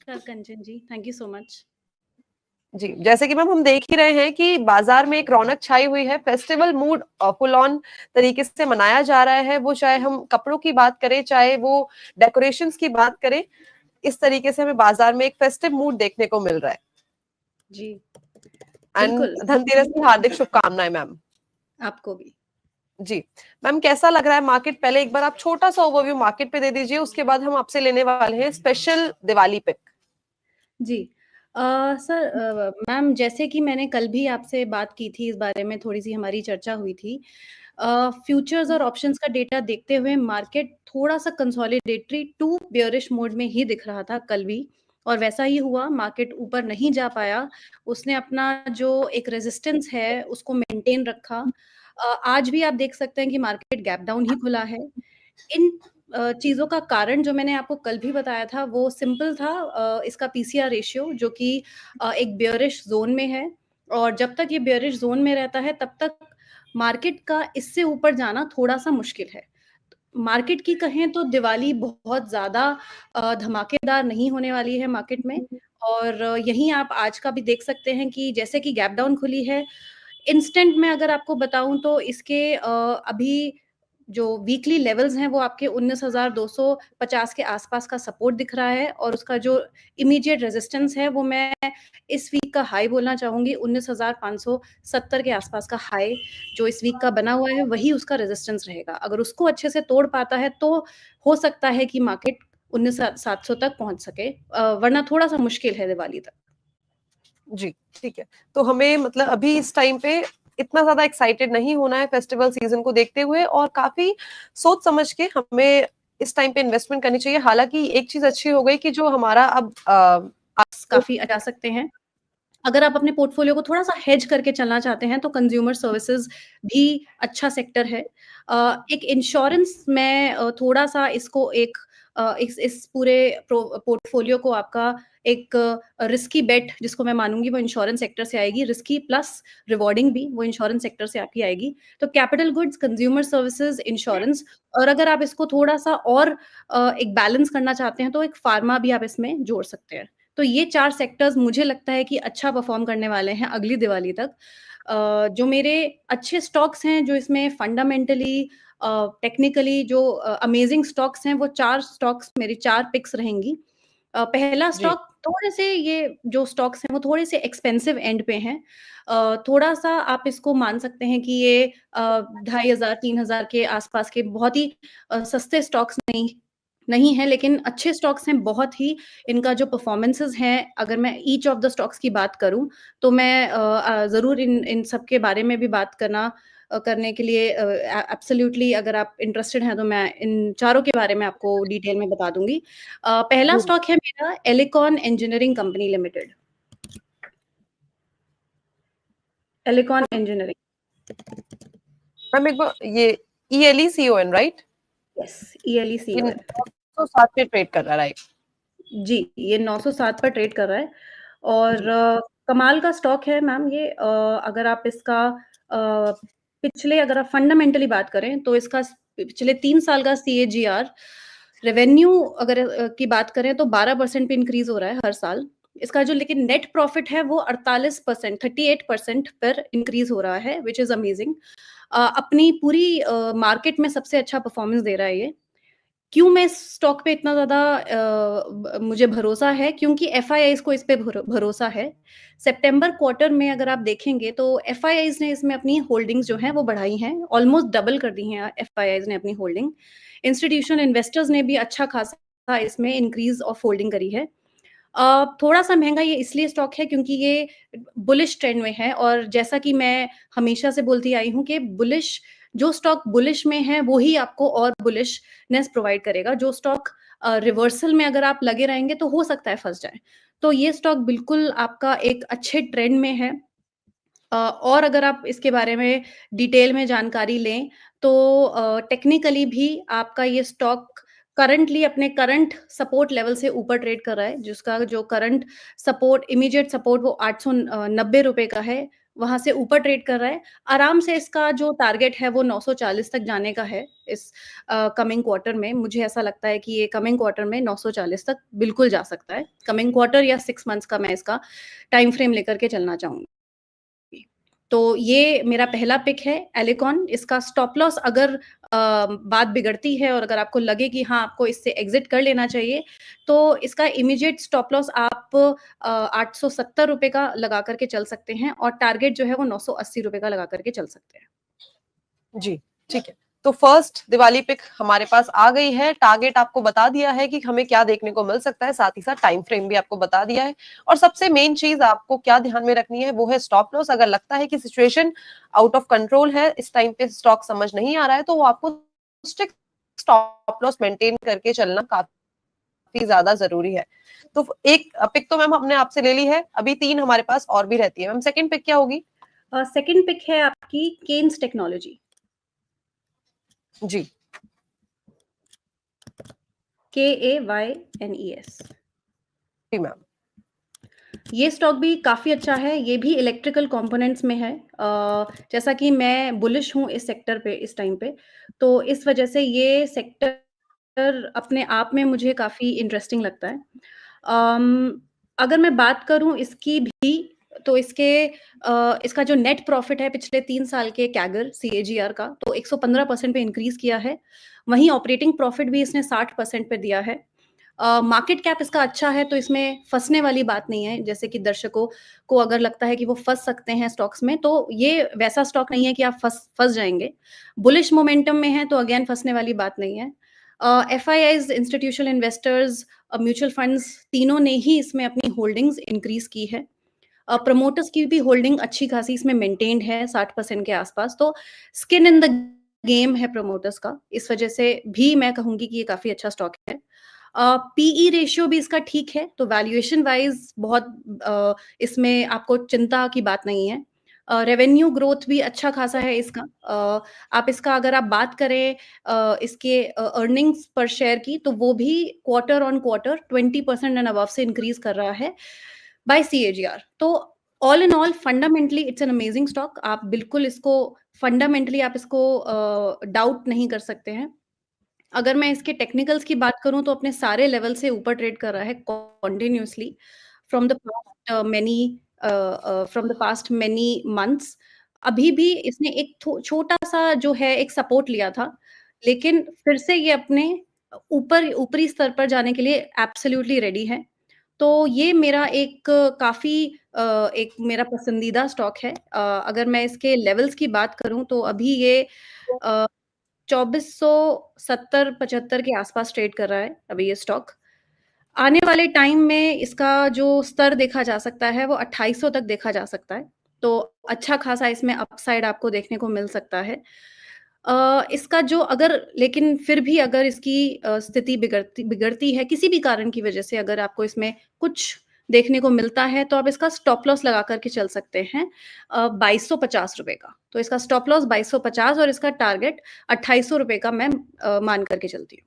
नमस्कार कंचन जी, thank you so much. जी, जैसे कि मैम हम देख ही रहे हैं कि बाजार में एक रौनक छाई हुई है, फेस्टिवल मूड फुल ऑन तरीके से मनाया जा रहा है। वो चाहे हम कपड़ों की बात करें, चाहे वो डेकोरेशंस की बात करें, इस तरीके से हमें बाजार में एक फेस्टिव मूड देखने को मिल रहा है। जी, एंड बिल्कुल, धनतेरस की हार्दिक शुभकामनाएं मैम। आपको भी। जी मैम, कैसा लग रहा है मार्केट? पहले एक बार आप छोटा सा ओवरव्यू मार्केट पे दे दीजिए, उसके बाद हम आपसे लेने वाले हैं स्पेशल दिवाली पिक। जी। सर मैम जैसे कि मैंने कल भी आपसे बात की थी इस बारे में थोड़ी-सी हमारी चर्चा हुई थी। फ्यूचर्स और ऑप्शंस का डेटा देखते हुए मार्केट थोड़ा-सा कंसोलिडेटरी टू बेयरिश मोड में ही दिख रहा था कल भी और वैसा ही हुआ, मार्केट ऊपर नहीं जा पाया। उसने अपना जो एक रेजिस्टेंस है उसको मेंटेन रखा। आज भी आप देख सकते हैं कि मार्केट गैप डाउन ही खुला है। इन चीज़ों का कारण जो मैंने आपको कल भी बताया था वो सिंपल था, इसका पीसीआर रेशियो जो कि एक बेयरिश ज़ोन में है और जब तक ये बेयरिश ज़ोन में रहता है तब तक मार्केट का इससे ऊपर जाना थोड़ा-सा मुश्किल है। मार्केट की कहें तो दिवाली बहुत ज़्यादा धमाकेदार नहीं होने वाली है मार्केट में और यहीं आप आज का भी देख सकते हैं कि जैसे कि गैप डाउन खुली है, इंस्टेंट में अगर आपको बताऊँ तो इसके अभी जो वीकली लेवल्स हैं वो आपके 19,250 के आसपास का सपोर्ट दिख रहा है और उसका जो इमीडिएट रेजिस्टेंस है वो मैं इस वीक का हाई बोलना चाहूँगी, 19,570 के आसपास का हाई जो इस वीक का बना हुआ है वही उसका रेजिस्टेंस रहेगा। अगर उसको अच्छे से तोड़ पाता है तो हो सकता है कि मार्केट 19,700 तक पहुँच सके, वरना थोड़ा-सा मुश्किल है दिवाली तक। जी, ठीक है। तो हमें मतलब अभी इस टाइम पे इतना ज़्यादा एक्साइटेड नहीं होना है फेस्टिवल सीज़न को देखते हुए, और काफ़ी सोच समझ के हमें इस टाइम पे इन्वेस्टमेंट करनी चाहिए। हालाँकि एक चीज़ अच्छी हो गई कि जो हमारा अब काफ़ी जा सकते हैं। अगर आप अपने पोर्टफोलियो को थोड़ा-सा हेज करके चलना चाहते हैं, तो कंज्यूमर सर्विसेज़ भी अच्छा सेक्टर है। एक इंश्योरेंस में थोड़ा-सा इसको इस पूरे पोर्टफोलियो को आपका एक रिस्की बेट जिसको मैं मानूँगी वो इंश्योरेंस सेक्टर से आएगी, रिस्की प्लस रिवार्डिंग भी वो इंश्योरेंस सेक्टर से आपकी आएगी। तो capital goods, consumer services, insurance और अगर आप इसको थोड़ा-सा और एक बैलेंस करना चाहते हैं, तो एक फार्मा भी आप इसमें जोड़ सकते हैं। तो ये 4 सेक्टर्स मुझे लगता है कि अच्छा परफ़ॉर्म करने वाले हैं अगली दिवाली तक। जो मेरे अच्छे स्टॉक्स हैं, जो इसमें फंडामेंटली टेक्निकली जो अमेज़िंग स्टॉक्स हैं, वो 4 स्टॉक्स मेरी 4 पिक्स रहेंगी। पहला जी, स्टॉक थोड़े से ये जो स्टॉक्स हैं, वो थोड़े से एक्सपेंसिव एंड पे हैं। थोड़ा-सा आप इसको मान सकते हैं कि ये 2,500 3,000 के आसपास के बहुत ही सस्ते स्टॉक्स नहीं है, लेकिन अच्छे स्टॉक्स हैं बहुत ही। इनका जो परफ़ॉर्मेंसेज़ हैं, अगर मैं ईच ऑफ द स्टॉक्स की बात करूँ, तो मैं ज़रूर इन इन सब के बारे में भी बात करने के लिए एब्सोल्यूटली अगर आप इंटरेस्टेड हैं, तो मैं इन चारों के बारे में आपको डिटेल में बता दूँगी। पहला जी। स्टॉक है मेरा Elecon engineering company limited. Elecon engineering. Ma'am एक बार ये ELECON राइट? यस, ये ELECON। 907 पे ट्रेड कर रहा है, राइट? जी, ये 907 पर ट्रेड कर रहा है और जी, कमाल का स्टॉक है मैम ये। अगर आप इसका पिछले अगर आप फंडामेंटली बात करें तो इसका पिछले 3 साल का सीएजीआर रेवेन्यू अगर की बात करें तो 12% पे इंक्रीज़ हो रहा है हर साल। इसका जो लेकिन नेट प्रॉफिट है वो 48% 38% पर इंक्रीज़ हो रहा है व्हिच इज़ अमेजिंग। अपनी पूरी मार्केट में सबसे अच्छा परफॉर्मेंस दे रहा है ये। क्यों मैं इस स्टॉक पे इतना ज़्यादा मुझे भरोसा है क्योंकि एफआईआईज़ को इस पे भरोसा है। सितंबर क्वार्टर में अगर आप देखेंगे तो एफआईआईज़ ने इसमें अपनी होल्डिंग्स जो हैं वो बढ़ाई हैं, ऑलमोस्ट डबल कर दी हैं एफआईआईज़ ने अपनी होल्डिंग। इंस्टीट्यूशनल इन्वेस्टर्स ने भी अच्छा खासा इसमें इंक्रीज़ ऑफ होल्डिंग करी है। थोड़ा-सा महँगा ये इसलिए स्टॉक है क्योंकि ये बुलिश ट्रेंड में है और जैसा कि मैं हमेशा से बोलती आई हूँ कि बुलिश जो स्टॉक बुलिश में है, वो ही आपको और बुलिशनेस प्रोवाइड करेगा। जो स्टॉक रिवर्सल में अगर आप लगे रहेंगे, तो हो सकता है फँस जाएँ। तो ये स्टॉक बिल्कुल आपका एक अच्छे ट्रेंड में है। और अगर आप इसके बारे में डिटेल में जानकारी लें, तो टेक्निकली भी आपका ये स्टॉक करंटली अपने करंट सपोर्ट लेवल से ऊपर ट्रेड कर रहा है, जिसका जो करंट सपोर्ट इमीडिएट सपोर्ट वो ₹890 का है, वहाँ से ऊपर ट्रेड कर रहा है। आराम से इसका जो टारगेट है वो 940 तक जाने का है इस कमिंग क्वार्टर में। मुझे ऐसा लगता है कि ये कमिंग क्वार्टर में 940 तक बिल्कुल जा सकता है। कमिंग क्वार्टर या 6 मंथ्स का मैं इसका टाइम फ्रेम लेकर के चलना चाहूँगी। तो ये मेरा पहला पिक है एलिकॉन। इसका स्टॉप लॉस अगर बात बिगड़ती है और अगर आपको लगे कि हाँ, आपको इससे एग्ज़िट कर लेना चाहिए, तो इसका इमीडिएट स्टॉप लॉस आप ₹870 का लगा कर के चल सकते हैं और टारगेट जो है वो ₹980 का लगा कर के चल सकते हैं। जी, ठीक है। तो फर्स्ट दिवाली पिक हमारे पास आ गई है, टारगेट आपको बता दिया है कि हमें क्या देखने को मिल सकता है, साथ ही साथ टाइम फ्रेम भी आपको बता दिया है और सबसे मेन चीज़ आपको क्या ध्यान में रखनी है, वो है स्टॉप लॉस। अगर लगता है कि सिचुएशन आउट ऑफ कंट्रोल है, इस टाइम पे स्टॉक समझ नहीं आ रहा है, तो वो आपको स्ट्रिक्ट स्टॉप लॉस मेंटेन करके चलना काफ़ी ज़्यादा ज़रूरी है। तो एक पिक तो मैम हमने आपसे ले ली है, अभी 3 हमारे पास और भी रहती है। मैम सेकंड पिक क्या होगी? सेकंड पिक है आपकी केन्स टेक्नोलॉजी। जी। KAYNES। जी मैम। ये स्टॉक भी काफ़ी अच्छा है, ये भी इलेक्ट्रिकल कंपोनेंट्स में है। जैसा कि मैं बुलिश हूँ इस सेक्टर पे इस टाइम पे, तो इस वजह से ये सेक्टर अपने आप में मुझे काफ़ी इंटरेस्टिंग लगता है। अगर मैं बात करूँ इसकी भी, तो इसका जो नेट प्रॉफ़िट है पिछले 3 साल के कैगर सीएजीआर का, तो 115% पे इंक्रीज़ किया है। वहीं ऑपरेटिंग प्रॉफ़िट भी इसने 60% पे दिया है। मार्केट कैप इसका अच्छा है, तो इसमें फँसने वाली बात नहीं है। जैसे कि दर्शकों को अगर लगता है कि वो फँस सकते हैं स्टॉक्स में, तो ये वैसा स्टॉक नहीं है कि आप फँस जाएँगे। बुलिश मोमेंटम में है, तो अगेन फँसने वाली बात नहीं है। एफआईआईज़, इंस्टीट्यूशनल इन्वेस्टर्स, म्यूचुअल फंड्स तीनों ने ही इसमें अपनी होल्डिंग्स इंक्रीज़ की है। प्रमोटर्स की भी होल्डिंग अच्छी खासी इसमें मेंटेन्ड है 60% के आसपास, तो स्किन इन द गेम है प्रमोटर्स का। इस वजह से भी मैं कहूँगी कि ये काफ़ी अच्छा स्टॉक है। पीई रेशियो भी इसका ठीक है, तो वैल्यूएशन वाइज़ बहुत इसमें आपको चिंता की बात नहीं है। रेवेन्यू ग्रोथ भी अच्छा खासा है इसका। आप इसका अगर आप बात करें इसके अर्निंग्स पर शेयर की, तो वो भी quarter on quarter 20% and above से इंक्रीज़ कर रहा है बाय सीएजीआर। तो all in all fundamentally it's an amazing stock. आप बिल्कुल इसको फंडामेंटली आप इसको डाउट नहीं कर सकते हैं। अगर मैं इसके टेक्निकल्स की बात करूँ तो अपने सारे लेवल से ऊपर ट्रेड कर रहा है continuously from the past many months. अभी भी इसने एक छोटा-सा जो है एक सपोर्ट लिया था, लेकिन फिर से ये अपने ऊपरी स्तर पर जाने के लिए एब्सोल्यूटली रेडी है। तो ये मेरा एक काफ़ी एक मेरा पसंदीदा स्टॉक है। अगर मैं इसके लेवल्स की बात करूँ तो अभी ये अ 2470-75 के आसपास ट्रेड कर रहा है अभी ये स्टॉक। आने वाले टाइम में इसका जो स्तर देखा जा सकता है वो 2800 तक देखा जा सकता है। तो अच्छा खासा इसमें अपसाइड आपको देखने को मिल सकता है। इसका जो अगर लेकिन फिर भी अगर इसकी स्थिति बिगड़ती बिगड़ती है किसी भी कारण की वजह से अगर आपको इसमें कुछ देखने को मिलता है तो आप इसका स्टॉप लॉस लगा कर के चल सकते हैं ₹2250 का। तो इसका स्टॉप लॉस 2250 और इसका टारगेट ₹2800 का मैं मान कर के चलती हूँ।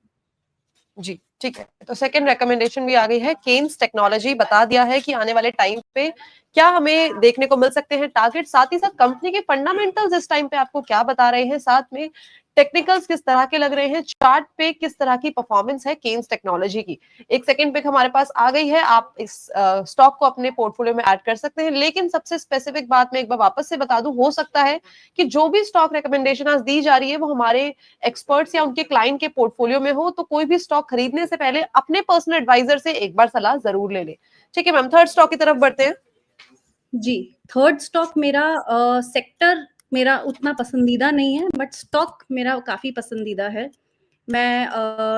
जी, ठीक है। तो सेकंड रिकमेंडेशन भी आ गई है, केन्स टेक्नोलॉजी बता दिया है कि आने वाले टाइम पे क्या हमें देखने को मिल सकते हैं टारगेट, साथ ही साथ कंपनी के फंडामेंटल्स इस टाइम पे आपको क्या बता रहे हैं, साथ में टेक्निकल्स किस तरह के लग रहे हैं, चार्ट पे किस तरह की परफॉर्मेंस है केन्स टेक्नोलॉजी की। एक सेकंड पिक हमारे पास आ गई है, आप इस स्टॉक को अपने पोर्टफोलियो में ऐड कर सकते हैं। लेकिन सबसे स्पेसिफिक बात मैं एक बार वापस से बता दूं, हो सकता है कि जो भी स्टॉक रिकमेंडेशन आज दी जा रही है वो हमारे एक्सपर्ट्स या उनके क्लाइंट के पोर्टफोलियो में हो, तो कोई भी स्टॉक खरीदने से पहले अपने पर्सनल एडवाइजर से एक बार सलाह जरूर ले ले। ठीक है मैम, थर्ड स्टॉक की तरफ बढ़ते हैं। जी, थर्ड स्टॉक मेरा सेक्टर मेरा उतना पसंदीदा नहीं है, बट स्टॉक मेरा काफ़ी पसंदीदा है। मैं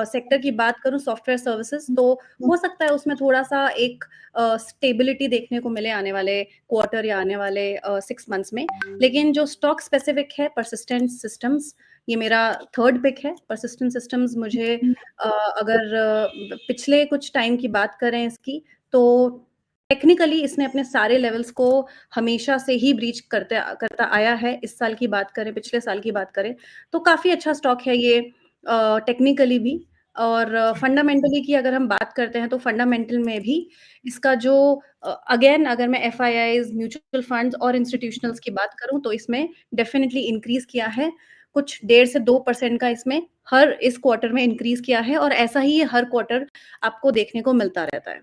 सेक्टर की बात करूँ सॉफ्टवेयर सर्विसेज़ तो हो सकता है उसमें थोड़ा-सा एक स्टेबिलिटी देखने को मिले आने वाले क्वार्टर या आने वाले 6 मंथ्स में। लेकिन जो स्टॉक स्पेसिफिक है परसिस्टेंट सिस्टम्स, ये मेरा थर्ड पिक है। परसिस्टेंट सिस्टम्स मुझे अगर पिछले कुछ टाइम की बात करें इसकी, तो टेक्निकली इसने अपने सारे लेवल्स को हमेशा से ही ब्रीच करता आया है। इस साल की बात करें, पिछले साल की बात करें, तो काफ़ी अच्छा स्टॉक है ये टेक्निकली भी। और फंडामेंटली की अगर हम बात करते हैं तो फंडामेंटल में भी इसका जो अगेन अगर मैं एफआईआईज, म्यूचुअल फंड्स और इंस्टीट्यूशनल्स की बात करूँ तो इसमें डेफिनिटली इंक्रीज़ किया है। कुछ 1.5 से 2% का इसमें हर इस क्वार्टर में इंक्रीज़ किया है और ऐसा ही ये हर क्वार्टर आपको देखने को मिलता रहता है।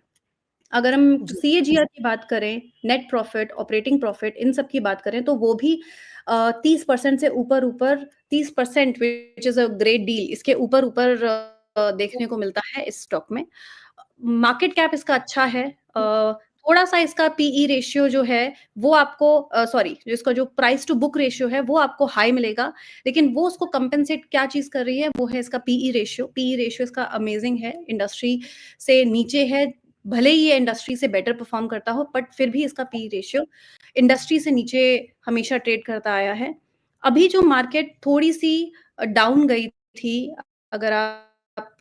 अगर हम जी। सीएजीआर की बात करें, net profit, operating profit in सब की बात करें तो वो भी 30% से ऊपर-ऊपर 30% which is a great deal इसके ऊपर-ऊपर देखने को मिलता है इस स्टॉक में। मार्केट कैप इसका अच्छा है। थोड़ा-सा इसका पीई रेशियो जो है वो आपको सॉरी जो इसका जो प्राइस टू बुक रेशियो है वो आपको हाई मिलेगा, लेकिन वो उसको कंपेंसेट क्या चीज़ कर रही है वो है इसका पीई रेशियो। पीई रेशियो इसका अमेज़िंग है, इंडस्ट्री से नीचे है, भले ही ये इंडस्ट्री से बेटर परफ़ॉर्म करता हो बट फिर भी इसका पीई रेशियो इंडस्ट्री से नीचे हमेशा ट्रेड करता आया है। अभी जो मार्केट थोड़ी-सी डाउन गई थी, अगर आप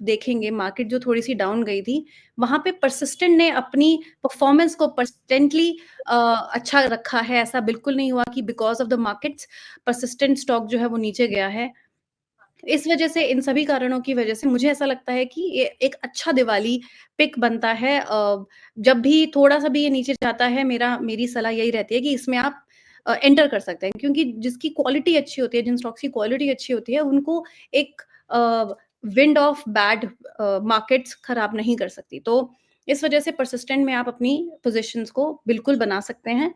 देखेंगे मार्केट जो थोड़ी-सी डाउन गई थी, वहाँ पे परसिस्टेंट ने अपनी परफ़ॉर्मेंस को परसिस्टेंटली अच्छा रखा है। ऐसा बिल्कुल नहीं हुआ कि because of the markets persistent stock जो है वो नीचे गया है। इस वजह से इन सभी कारणों की वजह से मुझे ऐसा लगता है कि ये एक अच्छा दिवाली पिक बनता है। जब भी थोड़ा-सा भी ये नीचे जाता है मेरी सलाह यही रहती है कि इसमें आप एंटर कर सकते हैं क्योंकि जिसकी क्वालिटी अच्छी होती है, जिन स्टॉक्स की क्वालिटी अच्छी होती है, उनको एक विंड ऑफ बैड मार्केट्स खराब नहीं कर सकती। तो इस वजह से परसिस्टेंट में आप अपनी पोज़ीशंस को बिल्कुल बना सकते हैं।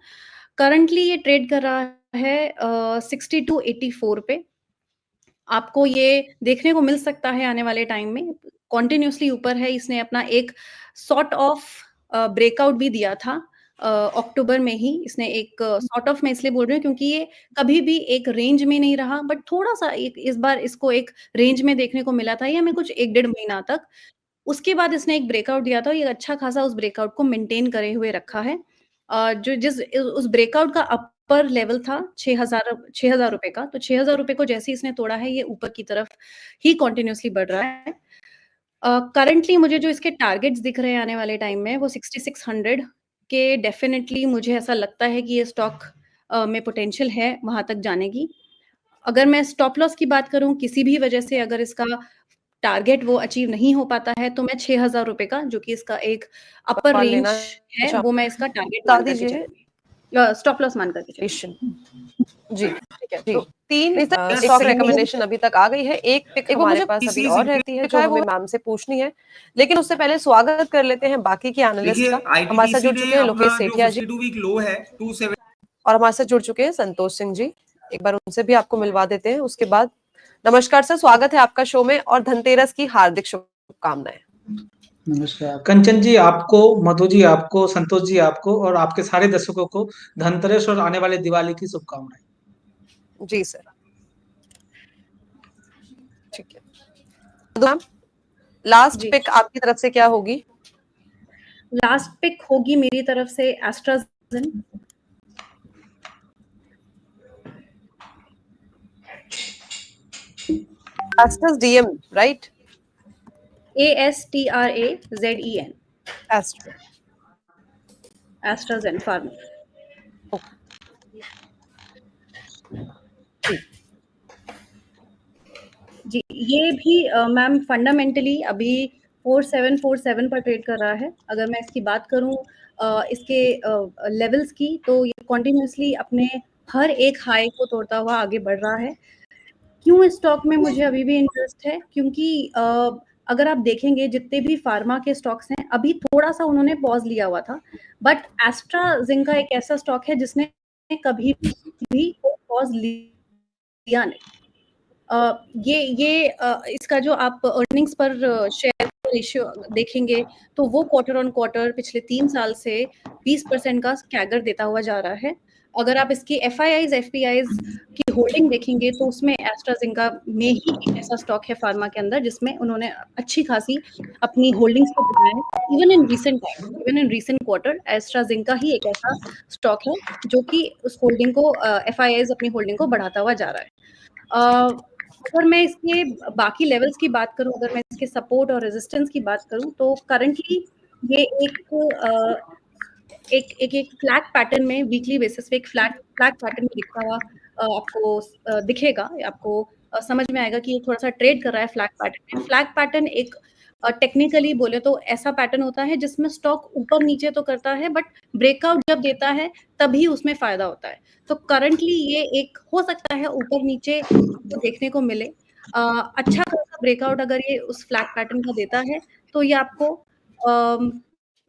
करंटली ये ट्रेड कर रहा है 60 टू 84 पे। आपको ये देखने को मिल सकता है आने वाले टाइम में, कंटीन्यूअसली ऊपर है, इसने अपना एक सॉर्ट ऑफ ब्रेकआउट भी दिया था अक्टूबर में ही, इसने एक सॉर्ट ऑफ मैं इसलिए बोल रही हूँ क्योंकि ये कभी भी एक रेंज में नहीं रहा बट थोड़ा-सा एक इस बार इसको एक रेंज में देखने को मिला था, ये हमें कुछ 1 डेढ़ महीना तक। उसके बाद इसने एक ब्रेकआउट दिया था, ये अच्छा खासा उस ब्रेकआउट को मेंटेन करे हुए रखा है। जो जिस उस ब्रेकआउट का अपर लेवल था 6000 रुपए का, तो 6000 रुपए को जैसे ही इसने तोड़ा है, ये ऊपर की तरफ ही कंटीन्यूअसली बढ़ रहा है। करंटली मुझे जो इसके टारगेट्स दिख रहे हैं आने वाले टाइम में, वो 6600 के डेफिनिटली मुझे ऐसा लगता है कि ये स्टॉक में पोटेंशियल है वहाँ तक जाने की। अगर मैं स्टॉप लॉस की बात करूँ, किसी भी वजह से अगर इसका टारगेट वो अचीव नहीं हो पाता है, तो मैं 6000 रुपए का जो कि इसका एक अपर सवाल रेंज लेना है, चाह वो मैं इसका टारगेट बता मान कर के दीजिए। चलूँगी। स्टॉप लॉस मान कर के चलूँगी। जी, ठीक है। तो 3 नहीं सर, स्टॉक second रिकमेंडेशन अभी तक आ गई है। एक पिक एक वो हमारे मुझे पास अभी पीसीज और रहती है जो है वो हमें मैम से पूछनी है। लेकिन उससे पहले स्वागत कर लेते हैं बाकी के एनालिस्ट देखिए का। हमारे साथ आईटीडीसी जुड़ ने चुके हैं अपना लोकेश जो सेठिया जी 52 वीक लो है 27 और हमारे साथ जुड़ चुके हैं संतोष सिंह जी। एक बार उनसे भी आपको मिलवा देते हैं। उसके बाद नमस्कार सर, स्वागत है आपका शो में और धनतेरस की हार्दिक शुभकामनाएं। नमस्कार कंचन जी, आपको, मधु जी आपको, संतोष जी आपको और आपके सारे दर्शकों को धनतेरस और आने वाले दिवाली की शुभकामनाएं। जी सर, ठीक है। मधु मैम, लास्ट जी। पिक आपकी तरफ से क्या होगी? लास्ट पिक होगी मेरी तरफ से एस्ट्राज़ेन। एस्ट्रस डीएम, right? ASTRAZEN, Astra, AstraZen pharma. जी। जी, ये भी मैम फंडामेंटली अभी 4747 पर ट्रेड कर रहा है। अगर मैं इसकी बात करूँ इसके लेवल्स की तो ये कंटीन्यूअसली अपने हर एक हाई को तोड़ता हुआ आगे बढ़ रहा है। क्यों इस स्टॉक में मुझे अभी भी इंटरेस्ट है? क्योंकि अगर आप देखेंगे जितने भी फार्मा के स्टॉक्स हैं, अभी थोड़ा-सा उन्होंने पॉज़ लिया हुआ था। बट एस्ट्राज़ेनेका एक ऐसा स्टॉक है जिसने कभी भी पॉज़ लिया नहीं। इसका जो आप अर्निंग्स पर शेयर रेशियो देखेंगे, तो वो क्वार्टर ऑन क्वार्टर पिछले 3 साल से 20% का कैगर देता हुआ जा रहा है। अगर आप इसकी एफआईआईज़, एफपीआईज़ की होल्डिंग देखेंगे, तो उसमें एस्ट्राज़ेनेका में ही एक ऐसा स्टॉक है फार्मा के अंदर, जिसमें उन्होंने अच्छी खासी अपनी होल्डिंग्स को बढ़ाया है। Even in recent times, even in recent quarter, AstraZeneca ही एक ऐसा स्टॉक है, जो कि उस होल्डिंग को एफआईआईज़ अपनी होल्डिंग को बढ़ाता हुआ जा रहा है। अगर मैं इसके बाकी लेवल्स की बात करूँ, अगर मैं इसके सपोर्ट और रेजिस्टेंस की बात करूँ, तो करंटली ये एक फ्लैट पैटर्न में वीकली बेसिस पे एक फ्लैट पैटर्न में दिखता हुआ आपको दिखेगा आपको समझ में आएगा कि ये थोड़ा-सा ट्रेड कर रहा है फ्लैग पैटर्न में। फ्लैग पैटर्न एक टेक्निकली बोले तो ऐसा पैटर्न होता है जिसमें स्टॉक ऊपर-नीचे तो करता है बट ब्रेकआउट जब देता है तभी उसमें फ़ायदा होता है। तो करंटली ये एक हो सकता है ऊपर-नीचे आपको देखने को मिले। अच्छा खासा ब्रेकआउट अगर ये उस फ्लैग पैटर्न का देता है तो ये आपको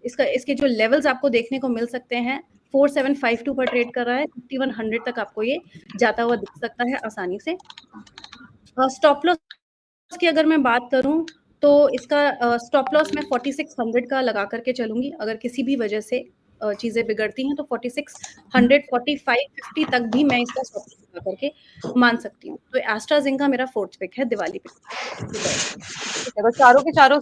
इसके जो लेवल्स आपको देखने को मिल सकते हैं 4752 पर ट्रेड कर रहा है, 5100 तक आपको ये जाता हुआ दिख सकता है आसानी से। स्टॉप लॉस की अगर मैं बात करूँ तो इसका स्टॉप लॉस मैं 4600 का लगा करके चलूँगी। अगर किसी भी वजह से चीज़ें बिगड़ती हैं तो 4600 4550 तक भी मैं इसका स्टॉप लॉस लगा करके मान सकती हूँ। तो एस्ट्राज़ेनेका मेरा 4th पिक है दिवाली पे। ठीक है, तो चारों के चारों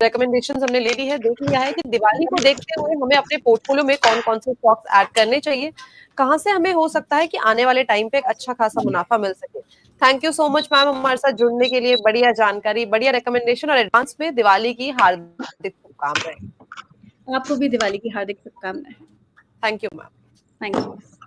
रिकमेंडेशंस हमने ले ली है, देख लिया है कि दिवाली को देखते हुए हमें अपने पोर्टफोलियो में कौन-कौन से स्टॉक्स ऐड करने चाहिए, कहाँ से हमें हो सकता है कि आने वाले टाइम पे एक अच्छा खासा मुनाफा मिल सके। Thank you so much ma'am हमारे साथ जुड़ने के लिए, बढ़िया जानकारी, बढ़िया रिकमेंडेशन और एडवांस में दिवाली की हार्दिक शुभकामनाएं। आपको भी दिवाली की हार्दिक शुभकामनाएँ। Thank you ma'am. Thank you.